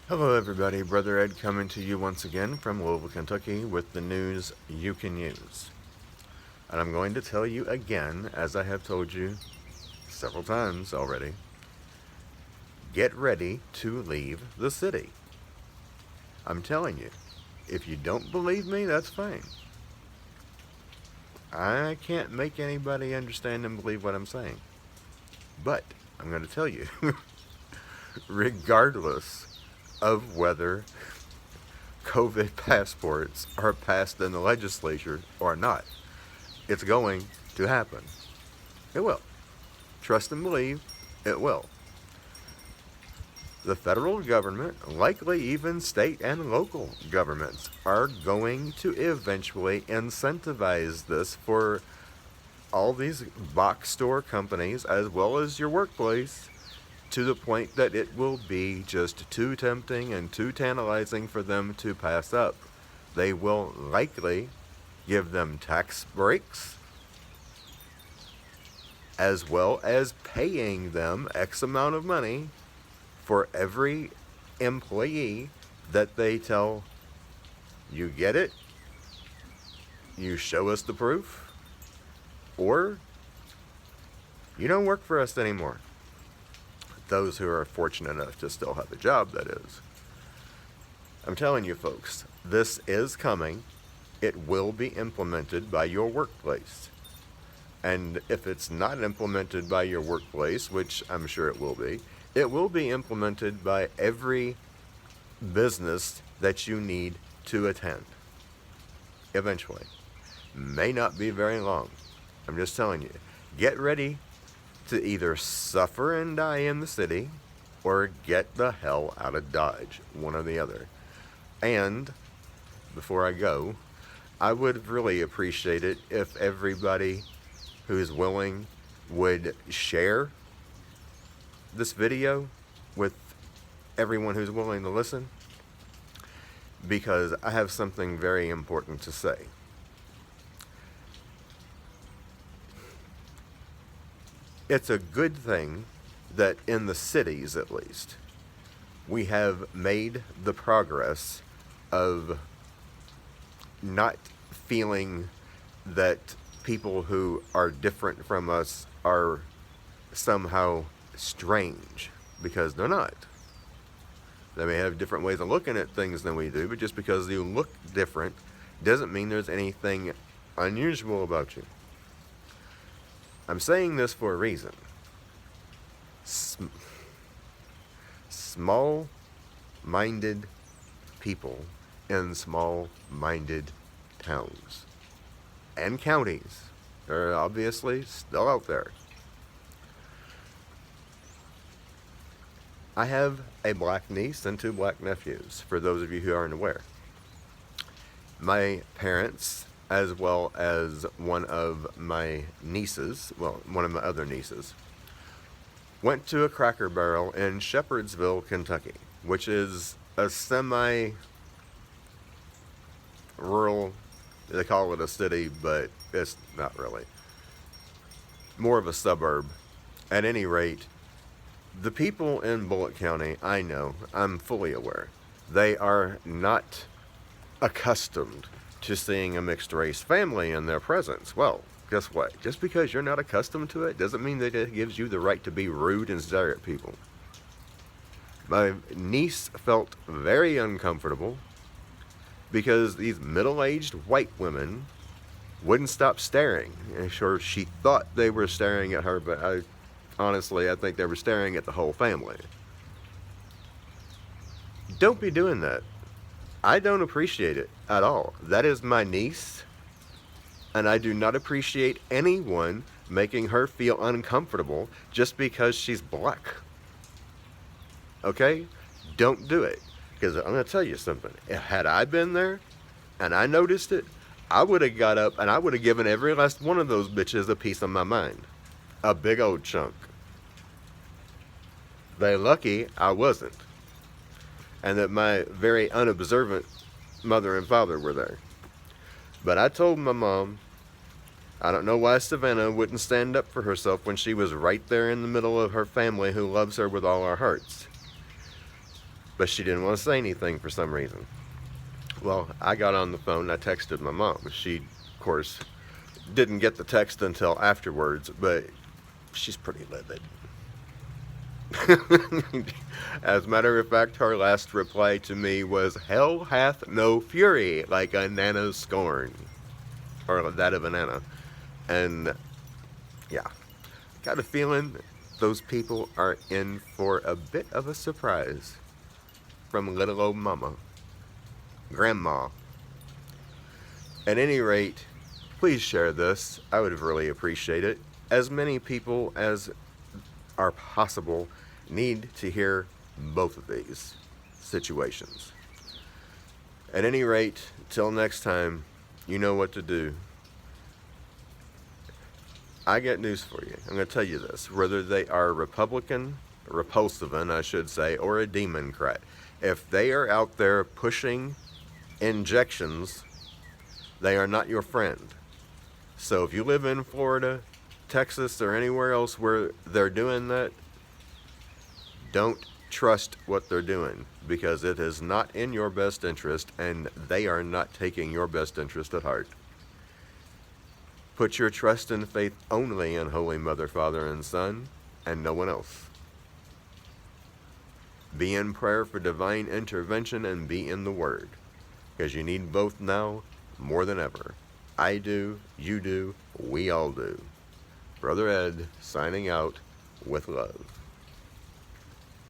Hello, everybody. Brother Ed coming to you once again from Louisville, Kentucky with the news you can use. And I'm going to tell you again, as I have told you several times already, get ready to leave the city. I'm telling you. If you don't believe me, that's fine. I can't make anybody understand and believe what I'm saying. But I'm going to tell you, regardless of whether COVID passports are passed in the legislature or not, it's going to happen. It will. Trust and believe, it will. The federal government, likely even state and local governments, are going to eventually incentivize this for all these box store companies as well as your workplace, to the point that it will be just too tempting and too tantalizing for them to pass up. They will likely give them tax breaks as well as paying them X amount of money for every employee that they tell, you get it, you show us the proof, or you don't work for us anymore. Those who are fortunate enough to still have a job, that is. I'm telling you folks, this is coming. It will be implemented by your workplace. And if it's not implemented by your workplace, which I'm sure it will be implemented by every business that you need to attend. Eventually. May not be very long. I'm just telling you. Get ready to either suffer and die in the city or get the hell out of Dodge. One or the other. And before I go, I would really appreciate it if everybody who's willing would share this video with everyone who's willing to listen, because I have something very important to say. It's a good thing that in the cities, at least, we have made the progress of not feeling that people who are different from us are somehow strange, because they're not. They may have different ways of looking at things than we do, but just because you look different doesn't mean there's anything unusual about you. I'm saying this for a reason. Small-minded people in small-minded towns and counties are obviously still out there. I have a black niece and 2 black nephews, for those of you who aren't aware. My parents, as well as one of my nieces, one of my other nieces, went to a Cracker Barrel in Shepherdsville, Kentucky, which is a semi-rural, they call it a city, but it's not really. More of a suburb. At any rate, the people in Bullitt County, I know, I'm fully aware, they are not accustomed to seeing a mixed race family in their presence. Well, guess what? Just because you're not accustomed to it doesn't mean that it gives you the right to be rude and stare at people. My niece felt very uncomfortable because these middle-aged white women wouldn't stop staring. And sure, she thought they were staring at her, but honestly, I think they were staring at the whole family. Don't be doing that. I don't appreciate it at all. That is my niece, and I do not appreciate anyone making her feel uncomfortable just because she's black. Okay? Don't do it. Because I'm going to tell you something. Had I been there and I noticed it, I would have got up and I would have given every last one of those bitches a piece of my mind. A big old chunk. They're lucky I wasn't. And that my very unobservant mother and father were there. But I told my mom, I don't know why Savannah wouldn't stand up for herself when she was right there in the middle of her family who loves her with all our hearts. but she didn't want to say anything for some reason. Well, I got on the phone and I texted my mom. She, of course, didn't get the text until afterwards, but she's pretty livid. As a matter of fact, her last reply to me was, "Hell hath no fury like a Nana's scorn," or that of a Nana. And yeah, got a feeling those people are in for a bit of a surprise from little old mama, grandma. At any rate, please share this. I would really appreciate it. As many people as are possible need to hear both of these situations. At any rate, till next time, you know what to do. I got news for you. I'm going to tell you this. Whether they are Republican, Repulsivan, I should say, or a Democrat, if they are out there pushing injections, they are not your friend. So if you live in Florida, Texas, or anywhere else where they're doing that, don't trust what they're doing, because it is not in your best interest, and they are not taking your best interest at heart. Put your trust and faith only in Holy Mother, Father, and Son, and no one else. Be in prayer for divine intervention and be in the Word, because you need both now more than ever. I do, you do, we all do. Brother Ed, signing out with love.